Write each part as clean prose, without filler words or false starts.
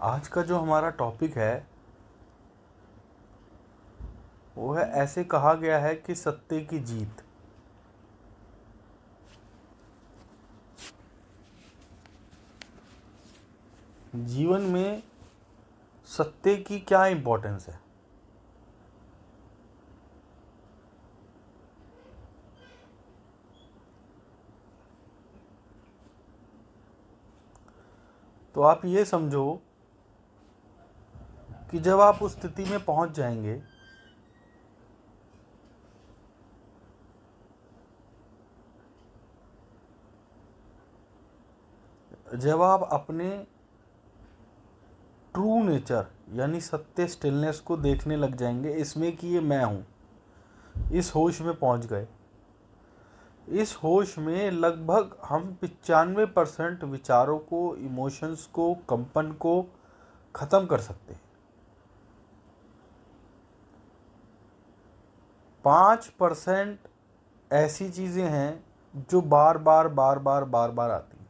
आज का जो हमारा टॉपिक है वो है, ऐसे कहा गया है कि सत्य की जीत। जीवन में सत्य की क्या इम्पोर्टेंस है। तो आप ये समझो कि जब आप उस स्थिति में पहुंच जाएंगे जब आप अपने ट्रू नेचर यानी सत्य स्टिलनेस को देखने लग जाएंगे, इसमें कि ये मैं हूँ, इस होश में पहुंच गए। इस होश में लगभग हम 95% विचारों को, इमोशंस को, कंपन को ख़त्म कर सकते हैं। 5% ऐसी चीज़ें हैं जो बार बार बार बार बार बार आती हैं।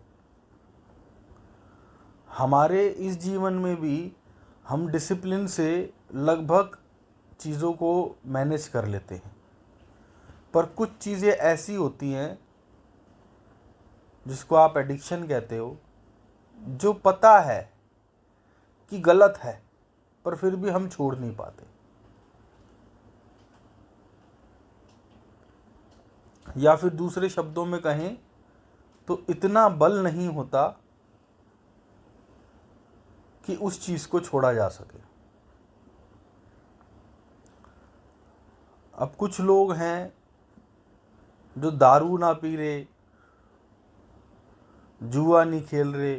हमारे इस जीवन में भी हम डिसिप्लिन से लगभग चीज़ों को मैनेज कर लेते हैं, पर कुछ चीज़ें ऐसी होती हैं जिसको आप एडिक्शन कहते हो, जो पता है कि गलत है पर फिर भी हम छोड़ नहीं पाते। या फिर दूसरे शब्दों में कहें तो इतना बल नहीं होता कि उस चीज़ को छोड़ा जा सके। अब कुछ लोग हैं जो दारू ना पी रहे, जुआ नहीं खेल रहे,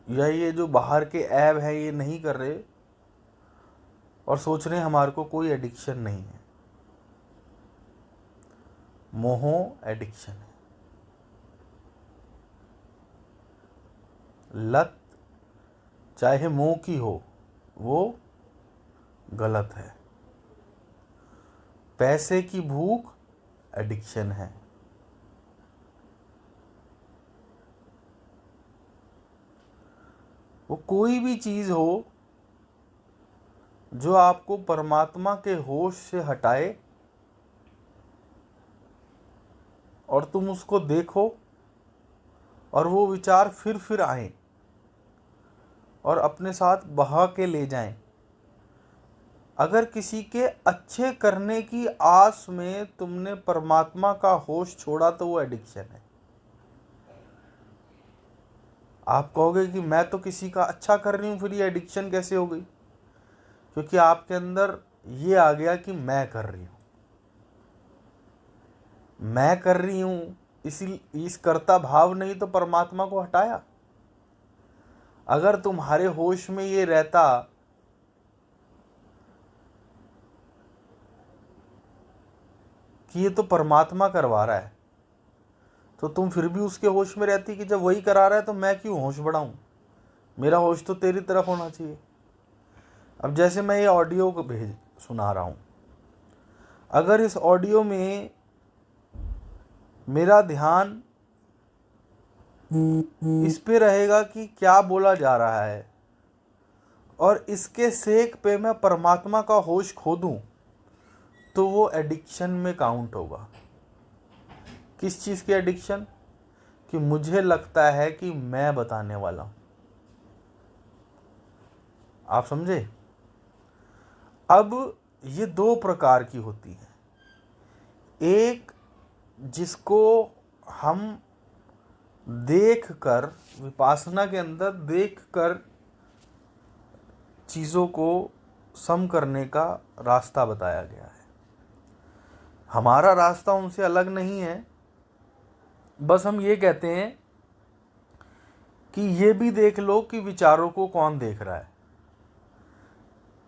या ये जो बाहर के ऐब है ये नहीं कर रहे, और सोच रहे हैं हमारे को कोई एडिक्शन नहीं है। मोह एडिक्शन है। लत चाहे मोह की हो, वो गलत है। पैसे की भूख एडिक्शन है। वो कोई भी चीज़ हो जो आपको परमात्मा के होश से हटाए और तुम उसको देखो और वो विचार फिर आए और अपने साथ बहा के ले जाएं। अगर किसी के अच्छे करने की आस में तुमने परमात्मा का होश छोड़ा तो वो एडिक्शन है। आप कहोगे कि मैं तो किसी का अच्छा कर रही हूँ, फिर ये एडिक्शन कैसे हो गई? क्योंकि आपके अंदर ये आ गया कि मैं कर रही हूँ, मैं कर रही हूँ, इस कर्ता भाव नहीं तो परमात्मा को हटाया। अगर तुम्हारे होश में ये रहता कि ये तो परमात्मा करवा रहा है, तो तुम फिर भी उसके होश में रहती कि जब वही करा रहा है तो मैं क्यों होश बढ़ाऊं, मेरा होश तो तेरी तरफ होना चाहिए। अब जैसे मैं ये ऑडियो को सुना रहा हूँ, अगर इस ऑडियो में मेरा ध्यान इस पे रहेगा कि क्या बोला जा रहा है और इसके सेक पे मैं परमात्मा का होश खो दूं, तो वो एडिक्शन में काउंट होगा। किस चीज़ की एडिक्शन? कि मुझे लगता है कि मैं बताने वाला हूं। आप समझे? अब ये दो प्रकार की होती है। एक जिसको हम देखकर, विपासना के अंदर देखकर चीज़ों को सम करने का रास्ता बताया गया है। हमारा रास्ता उनसे अलग नहीं है, बस हम ये कहते हैं कि ये भी देख लो कि विचारों को कौन देख रहा है।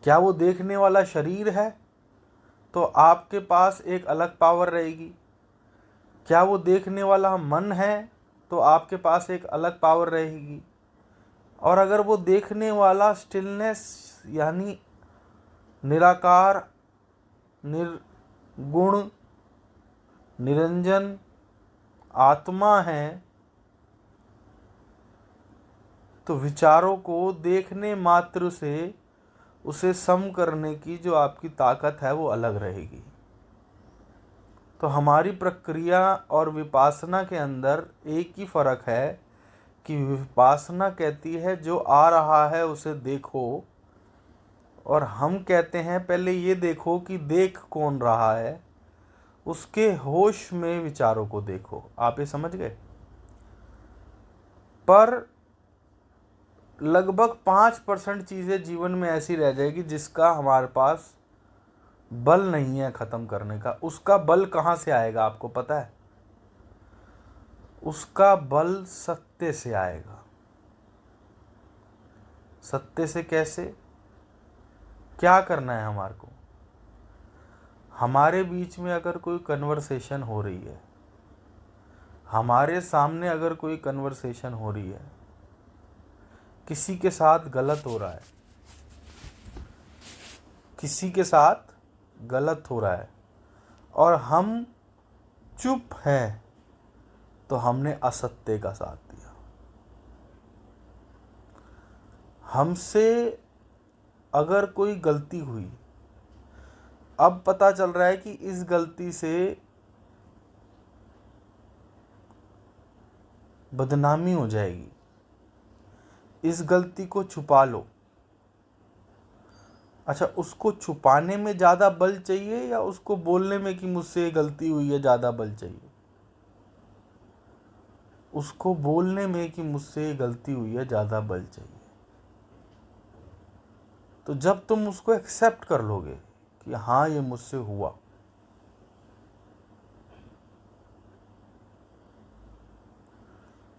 क्या वो देखने वाला शरीर है तो आपके पास एक अलग पावर रहेगी। क्या वो देखने वाला मन है तो आपके पास एक अलग पावर रहेगी। और अगर वो देखने वाला स्टिलनेस यानी निराकार, निर्गुण, निरंजन आत्मा है, तो विचारों को देखने मात्र से उसे सम करने की जो आपकी ताकत है वो अलग रहेगी। तो हमारी प्रक्रिया और विपासना के अंदर एक ही फर्क है कि विपासना कहती है जो आ रहा है उसे देखो, और हम कहते हैं पहले ये देखो कि देख कौन रहा है, उसके होश में विचारों को देखो। आप ये समझ गए? पर लगभग 5% चीज़ें जीवन में ऐसी रह जाएगी जिसका हमारे पास बल नहीं है ख़त्म करने का। उसका बल कहाँ से आएगा आपको पता है? उसका बल सत्य से आएगा। सत्य से कैसे? क्या करना है हमारे को? हमारे बीच में अगर कोई कन्वर्सेशन हो रही है, हमारे सामने अगर कोई कन्वर्सेशन हो रही है, किसी के साथ गलत हो रहा है, किसी के साथ गलत हो रहा है और हम चुप हैं, तो हमने असत्य का साथ दिया। हमसे अगर कोई गलती हुई, अब पता चल रहा है कि इस गलती से बदनामी हो जाएगी, इस गलती को छुपा लो। अच्छा, उसको छुपाने में ज़्यादा बल चाहिए या उसको बोलने में कि मुझसे ये गलती हुई है ज़्यादा बल चाहिए? उसको बोलने में कि मुझसे ये गलती हुई है ज़्यादा बल चाहिए। तो जब तुम उसको एक्सेप्ट कर लोगे कि हाँ ये मुझसे हुआ,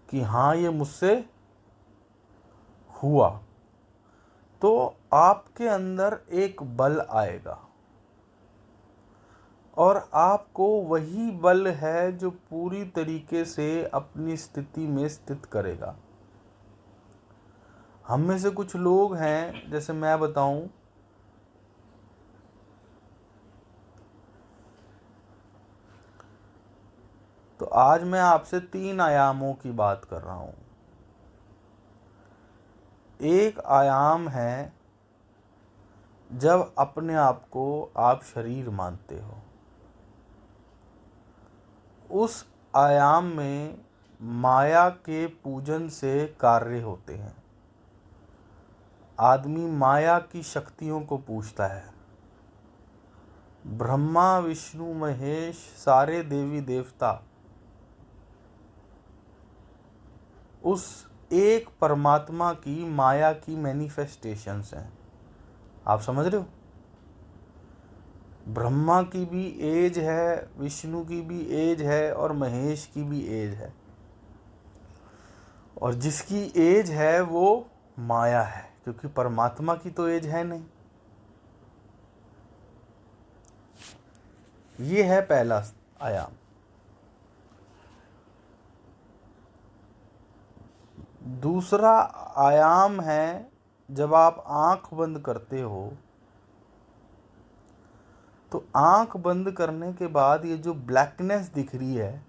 कि हाँ ये मुझसे हुआ, तो आपके अंदर एक बल आएगा, और आपको वही बल है जो पूरी तरीके से अपनी स्थिति में स्थित करेगा। हम में से कुछ लोग हैं, जैसे मैं बताऊं, तो आज मैं आपसे 3 आयामों की बात कर रहा हूं। एक आयाम है जब अपने आप को आप शरीर मानते हो। उस आयाम में माया के पूजन से कार्य होते हैं। आदमी माया की शक्तियों को पूजता है। ब्रह्मा विष्णु महेश सारे देवी देवता उस एक परमात्मा की माया की मैनिफेस्टेशंस हैं। आप समझ रहे हो? ब्रह्मा की भी एज है, विष्णु की भी एज है और महेश की भी एज है, और जिसकी एज है वो माया है, क्योंकि परमात्मा की तो एज है नहीं। ये है पहला आयाम। दूसरा आयाम है जब आप आंख बंद करते हो, तो आंख बंद करने के बाद ये जो ब्लैकनेस दिख रही है,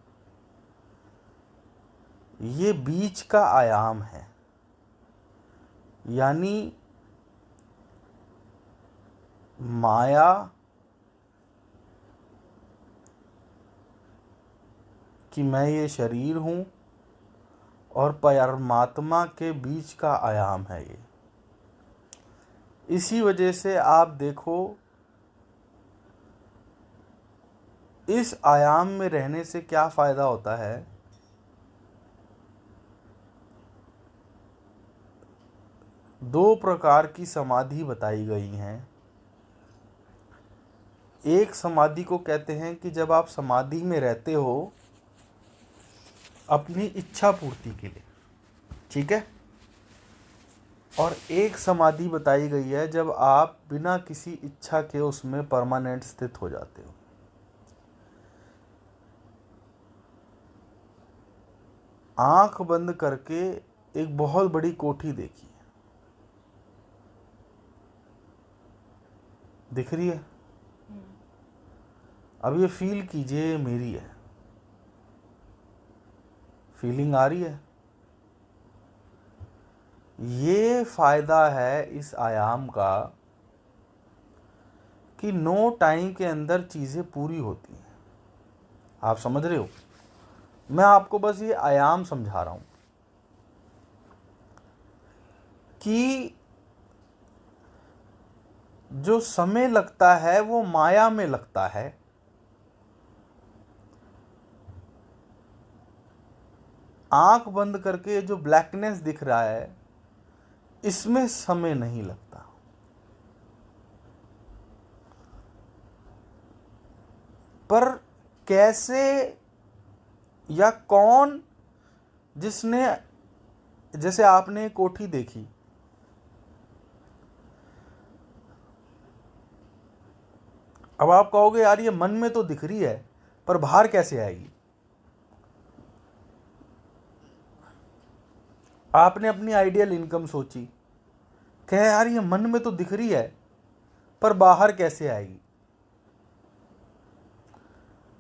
ये बीच का आयाम है। यानी माया कि मैं ये शरीर हूँ और परमात्मा के बीच का आयाम है ये। इसी वजह से आप देखो, इस आयाम में रहने से क्या फ़ायदा होता है। दो प्रकार की समाधि बताई गई हैं। एक समाधि को कहते हैं कि जब आप समाधि में रहते हो अपनी इच्छा पूर्ति के लिए, ठीक है। और एक समाधि बताई गई है जब आप बिना किसी इच्छा के उसमें परमानेंट स्थित हो जाते हो। आंख बंद करके एक बहुत बड़ी कोठी देखी, दिख रही है? अब ये फील कीजिए ये मेरी है। फीलिंग आ रही है? ये फायदा है इस आयाम का कि नो टाइम के अंदर चीज़ें पूरी होती हैं। आप समझ रहे हो? मैं आपको बस ये आयाम समझा रहा हूं कि जो समय लगता है वो माया में लगता है, आंख बंद करके जो ब्लैकनेस दिख रहा है इसमें समय नहीं लगता। पर कैसे या कौन, जिसने, जैसे आपने कोठी देखी, अब आप कहोगे यार ये मन में तो दिख रही है पर बाहर कैसे आएगी? आपने अपनी आइडियल इनकम सोची, कहे यार ये मन में तो दिख रही है पर बाहर कैसे आएगी?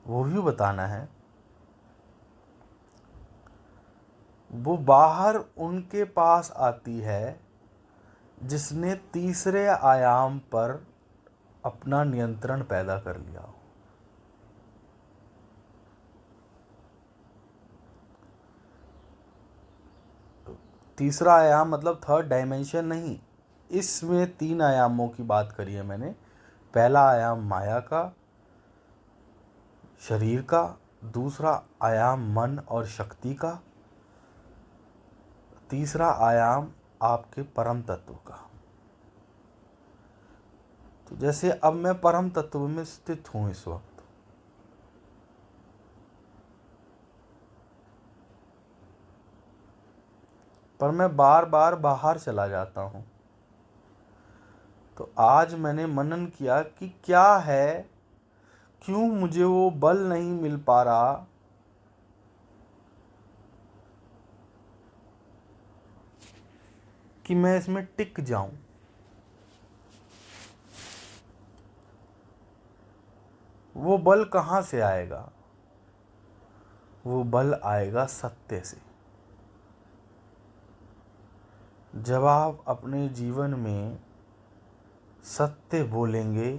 वो भी बताना है। वो बाहर उनके पास आती है जिसने तीसरे आयाम पर अपना नियंत्रण पैदा कर लिया हो। तीसरा आयाम मतलब थर्ड डायमेंशन नहीं, इसमें 3 आयामों की बात करी है मैंने। पहला आयाम माया का, शरीर का, दूसरा आयाम मन और शक्ति का, तीसरा आयाम आपके परम तत्व का। तो जैसे अब मैं परम तत्व में स्थित हूं इस वक्त, पर मैं बार बार बाहर चला जाता हूं। तो आज मैंने मनन किया कि क्या है, क्यों मुझे वो बल नहीं मिल पा रहा कि मैं इसमें टिक जाऊं। वो बल कहाँ से आएगा? वो बल आएगा सत्य से। जब आप अपने जीवन में सत्य बोलेंगे,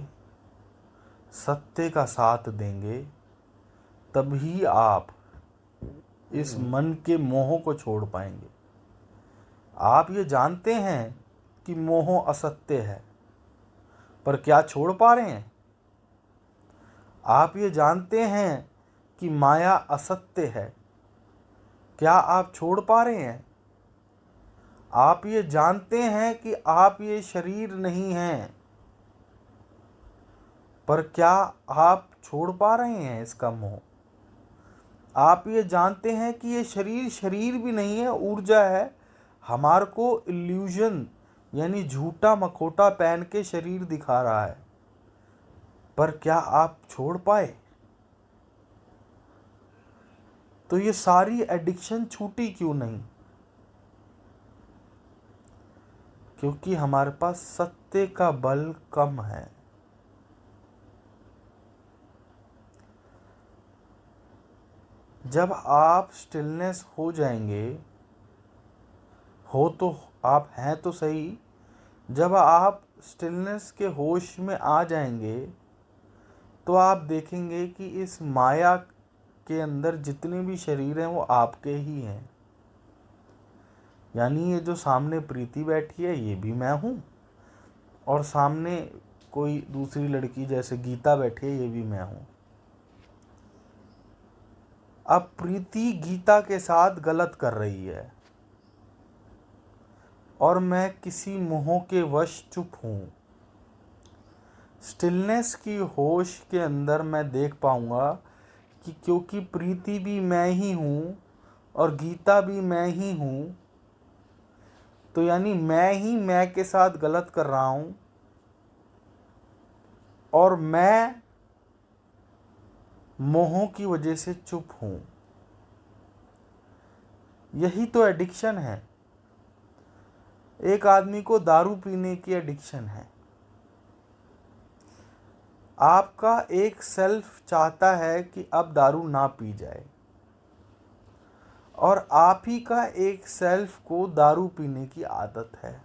सत्य का साथ देंगे, तभी आप इस मन के मोह को छोड़ पाएंगे। आप ये जानते हैं कि मोह असत्य है, पर क्या छोड़ पा रहे हैं? आप ये जानते हैं कि माया असत्य है, क्या आप छोड़ पा रहे हैं? आप ये जानते हैं कि आप ये शरीर नहीं हैं, पर क्या आप छोड़ पा रहे हैं इसका मोह? आप ये जानते हैं कि ये शरीर शरीर भी नहीं है, ऊर्जा है, हमारे को इल्यूजन यानी झूठा मखोटा पहन के शरीर दिखा रहा है, पर क्या आप छोड़ पाए? तो ये सारी एडिक्शन छूटी क्यों नहीं? क्योंकि हमारे पास सत्य का बल कम है। जब आप स्टिलनेस हो जाएंगे, हो तो आप हैं तो सही, जब आप स्टिलनेस के होश में आ जाएंगे तो आप देखेंगे कि इस माया के अंदर जितने भी शरीर हैं वो आपके ही हैं। यानी ये जो सामने प्रीति बैठी है ये भी मैं हूँ, और सामने कोई दूसरी लड़की जैसे गीता बैठी है ये भी मैं हूँ। अब प्रीति गीता के साथ गलत कर रही है और मैं किसी मोह के वश चुप हूँ। स्टिलनेस की होश के अंदर मैं देख पाऊंगा कि क्योंकि प्रीति भी मैं ही हूँ और गीता भी मैं ही हूँ, तो यानी मैं ही मैं के साथ गलत कर रहा हूँ और मैं मोह की वजह से चुप हूँ। यही तो एडिक्शन है। एक आदमी को दारू पीने की एडिक्शन है। आपका एक सेल्फ चाहता है कि अब दारू ना पी जाए, और आप ही का एक सेल्फ को दारू पीने की आदत है,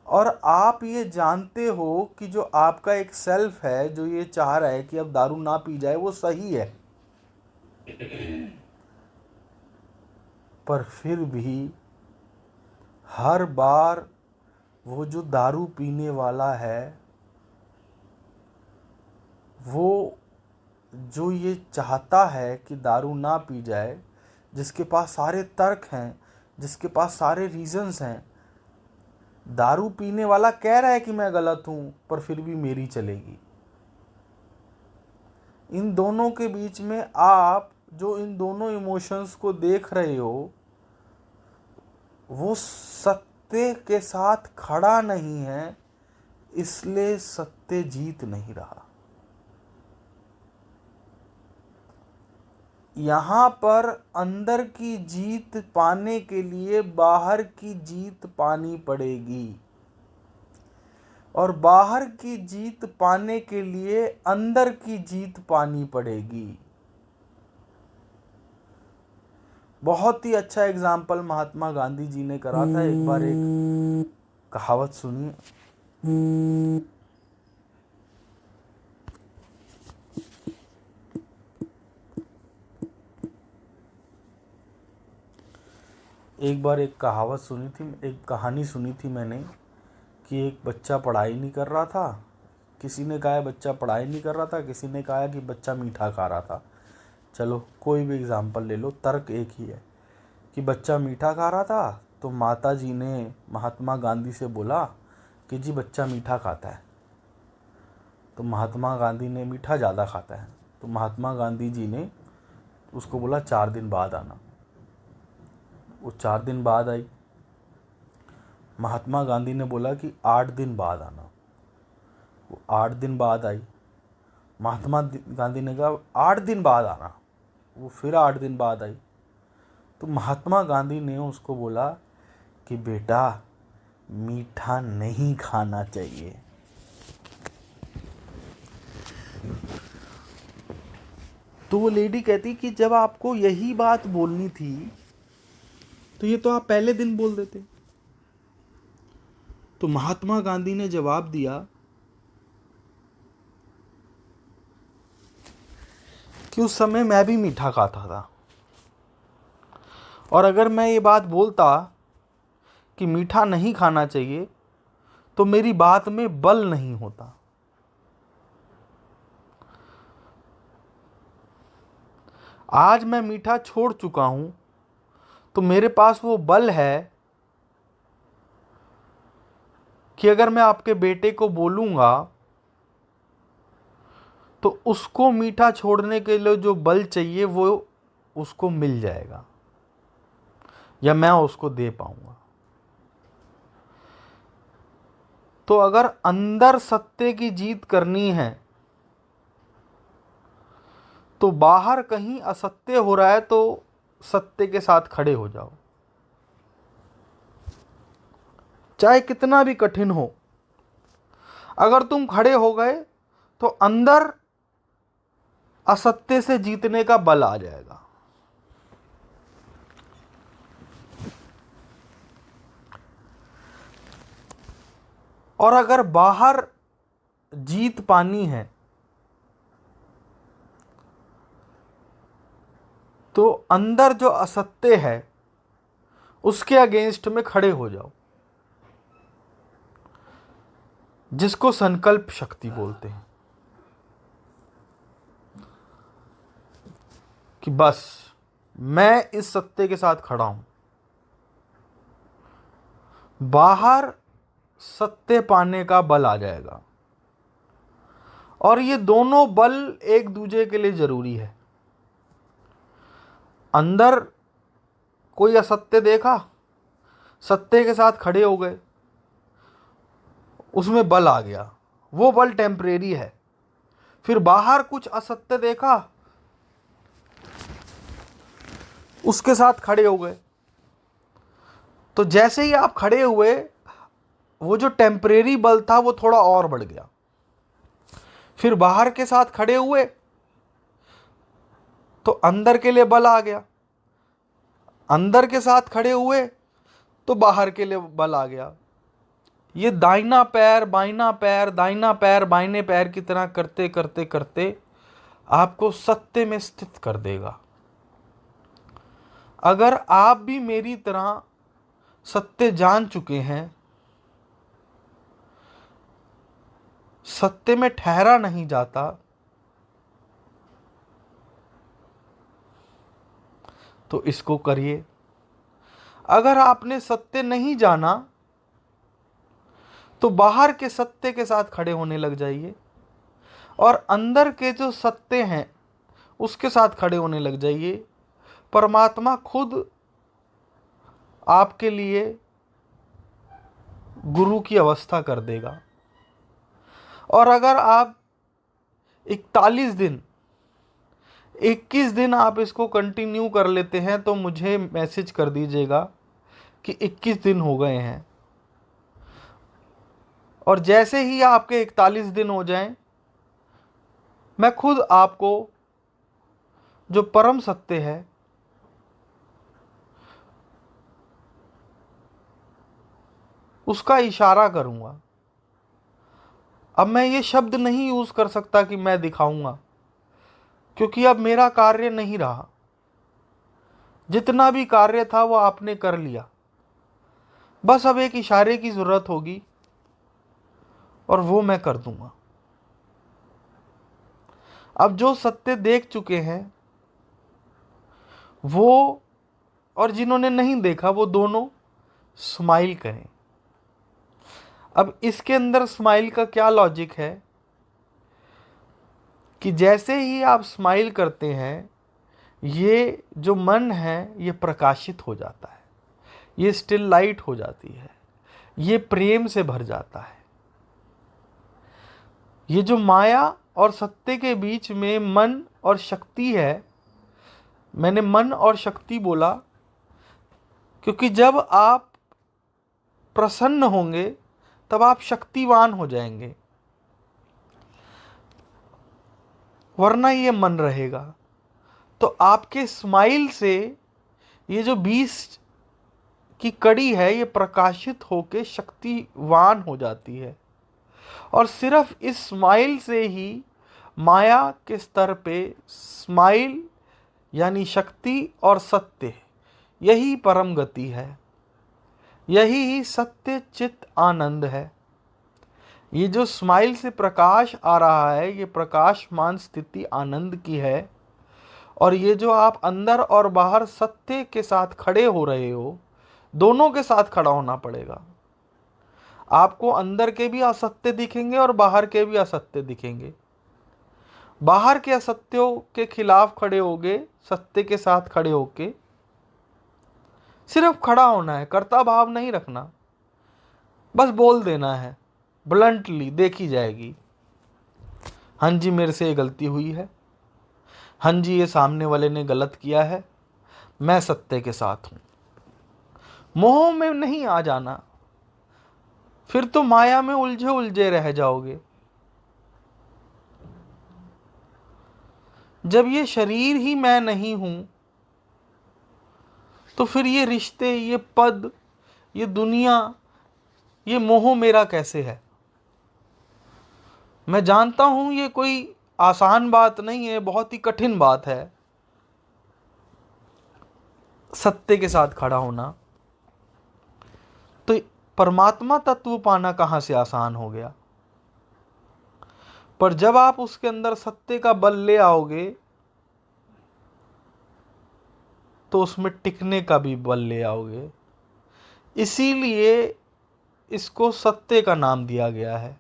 और आप ये जानते हो कि जो आपका एक सेल्फ है जो ये चाह रहा है कि अब दारू ना पी जाए वो सही है, पर फिर भी हर बार वो जो दारू पीने वाला है, वो जो ये चाहता है कि दारू ना पी जाए, जिसके पास सारे तर्क हैं, जिसके पास सारे रीजंस हैं, दारू पीने वाला कह रहा है कि मैं गलत हूं पर फिर भी मेरी चलेगी। इन दोनों के बीच में आप जो इन दोनों इमोशंस को देख रहे हो, वो सत्य के साथ खड़ा नहीं है, इसलिए सत्य जीत नहीं रहा। यहाँ पर अंदर की जीत पाने के लिए बाहर की जीत पानी पड़ेगी, और बाहर की जीत पाने के लिए अंदर की जीत पानी पड़ेगी। बहुत ही अच्छा एग्जाम्पल महात्मा गांधी जी ने करा था। एक बार एक कहावत सुनिए। एक बार एक कहावत सुनी थी, एक कहानी सुनी थी मैंने कि एक बच्चा पढ़ाई नहीं कर रहा था। किसी ने कहा बच्चा पढ़ाई नहीं कर रहा था, किसी ने कहा कि बच्चा मीठा खा रहा था। चलो कोई भी एग्जाम्पल ले लो, तर्क एक ही है कि बच्चा मीठा खा रहा था। तो माता जी ने महात्मा गांधी से बोला कि जी बच्चा मीठा खाता है। तो महात्मा गांधी ने मीठा ज़्यादा खाता है, तो महात्मा गांधी जी ने उसको बोला 4 दिन बाद आना। वो 4 दिन बाद आई। महात्मा गांधी ने बोला कि 8 दिन बाद आना। वो 8 दिन बाद आई। महात्मा गांधी ने कहा 8 दिन बाद आना। वो फिर 8 दिन बाद आई। तो महात्मा गांधी ने उसको बोला कि बेटा मीठा नहीं खाना चाहिए। तो वो लेडी कहती कि जब आपको यही बात बोलनी थी तो ये तो आप पहले दिन बोल देते। तो महात्मा गांधी ने जवाब दिया कि उस समय मैं भी मीठा खाता था, और अगर मैं ये बात बोलता कि मीठा नहीं खाना चाहिए तो मेरी बात में बल नहीं होता। आज मैं मीठा छोड़ चुका हूं तो मेरे पास वो बल है कि अगर मैं आपके बेटे को बोलूंगा तो उसको मीठा छोड़ने के लिए जो बल चाहिए वो उसको मिल जाएगा, या मैं उसको दे पाऊंगा। तो अगर अंदर सत्य की जीत करनी है तो बाहर कहीं असत्य हो रहा है तो सत्य के साथ खड़े हो जाओ, चाहे कितना भी कठिन हो। अगर तुम खड़े हो गए तो अंदर असत्य से जीतने का बल आ जाएगा। और अगर बाहर जीत पानी है तो अंदर जो असत्य है उसके अगेंस्ट में खड़े हो जाओ, जिसको संकल्प शक्ति बोलते हैं। कि बस मैं इस सत्य के साथ खड़ा हूं। बाहर सत्य पाने का बल आ जाएगा, और ये दोनों बल एक दूसरे के लिए जरूरी है। अंदर कोई असत्य देखा, सत्य के साथ खड़े हो गए, उसमें बल आ गया, वो बल टेम्परेरी है। फिर बाहर कुछ असत्य देखा, उसके साथ खड़े हो गए, तो जैसे ही आप खड़े हुए वो जो टेम्परेरी बल था वो थोड़ा और बढ़ गया। फिर बाहर के साथ खड़े हुए तो अंदर के लिए बल आ गया, अंदर के साथ खड़े हुए तो बाहर के लिए बल आ गया। ये दाहिना पैर बाइना पैर, दाहिना पैर बाइने पैर की तरह करते करते करते आपको सत्य में स्थित कर देगा। अगर आप भी मेरी तरह सत्य जान चुके हैं, सत्य में ठहरा नहीं जाता, तो इसको करिए। अगर आपने सत्य नहीं जाना तो बाहर के सत्य के साथ खड़े होने लग जाइए और अंदर के जो सत्य हैं उसके साथ खड़े होने लग जाइए। परमात्मा खुद आपके लिए गुरु की अवस्था कर देगा। और अगर आप 41 दिन 21 दिन आप इसको कंटिन्यू कर लेते हैं तो मुझे मैसेज कर दीजिएगा कि 21 दिन हो गए हैं। और जैसे ही आपके 41 दिन हो जाएं, मैं खुद आपको जो परम सत्य है उसका इशारा करूंगा। अब मैं ये शब्द नहीं यूज कर सकता कि मैं दिखाऊंगा, क्योंकि अब मेरा कार्य नहीं रहा। जितना भी कार्य था वो आपने कर लिया। बस अब एक इशारे की जरूरत होगी और वो मैं कर दूंगा। अब जो सत्य देख चुके हैं वो और जिन्होंने नहीं देखा वो दोनों स्माइल करें। अब इसके अंदर स्माइल का क्या लॉजिक है कि जैसे ही आप स्माइल करते हैं ये जो मन है ये प्रकाशित हो जाता है, ये स्टिल लाइट हो जाती है, ये प्रेम से भर जाता है। ये जो माया और सत्य के बीच में मन और शक्ति है, मैंने मन और शक्ति बोला क्योंकि जब आप प्रसन्न होंगे तब आप शक्तिवान हो जाएंगे, वरना ये मन रहेगा। तो आपके स्माइल से ये जो 20 की कड़ी है ये प्रकाशित होकर शक्तिवान हो जाती है। और सिर्फ इस स्माइल से ही माया के स्तर पे स्माइल यानी शक्ति और सत्य, यही परम गति है, यही ही सत्य चित्त आनंद है। ये जो स्माइल से प्रकाश आ रहा है ये प्रकाशमान स्थिति आनंद की है। और ये जो आप अंदर और बाहर सत्य के साथ खड़े हो रहे हो, दोनों के साथ खड़ा होना पड़ेगा। आपको अंदर के भी असत्य दिखेंगे और बाहर के भी असत्य दिखेंगे। बाहर के असत्यों के खिलाफ खड़े होगे, सत्य के साथ खड़े होके सिर्फ खड़ा होना है, कर्ता भाव नहीं रखना, बस बोल देना है ब्लंटली, देखी जाएगी। हाँ जी मेरे से ये गलती हुई है, हाँ जी ये सामने वाले ने गलत किया है, मैं सत्य के साथ हूं। मोह में नहीं आ जाना, फिर तो माया में उलझे उलझे रह जाओगे। जब ये शरीर ही मैं नहीं हूं तो फिर ये रिश्ते, ये पद, ये दुनिया, ये मोह मेरा कैसे है। मैं जानता हूं ये कोई आसान बात नहीं है, बहुत ही कठिन बात है सत्य के साथ खड़ा होना। तो परमात्मा तत्व पाना कहां से आसान हो गया। पर जब आप उसके अंदर सत्य का बल ले आओगे तो उसमें टिकने का भी बल ले आओगे। इसीलिए इसको सत्य का नाम दिया गया है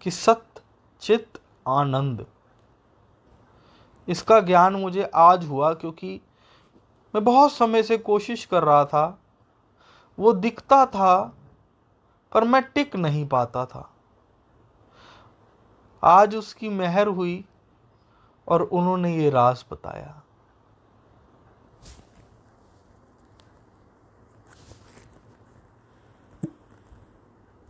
कि सत्य चित्त आनंद। इसका ज्ञान मुझे आज हुआ क्योंकि मैं बहुत समय से कोशिश कर रहा था, वो दिखता था पर मैं टिक नहीं पाता था। आज उसकी मेहर हुई और उन्होंने ये राज बताया।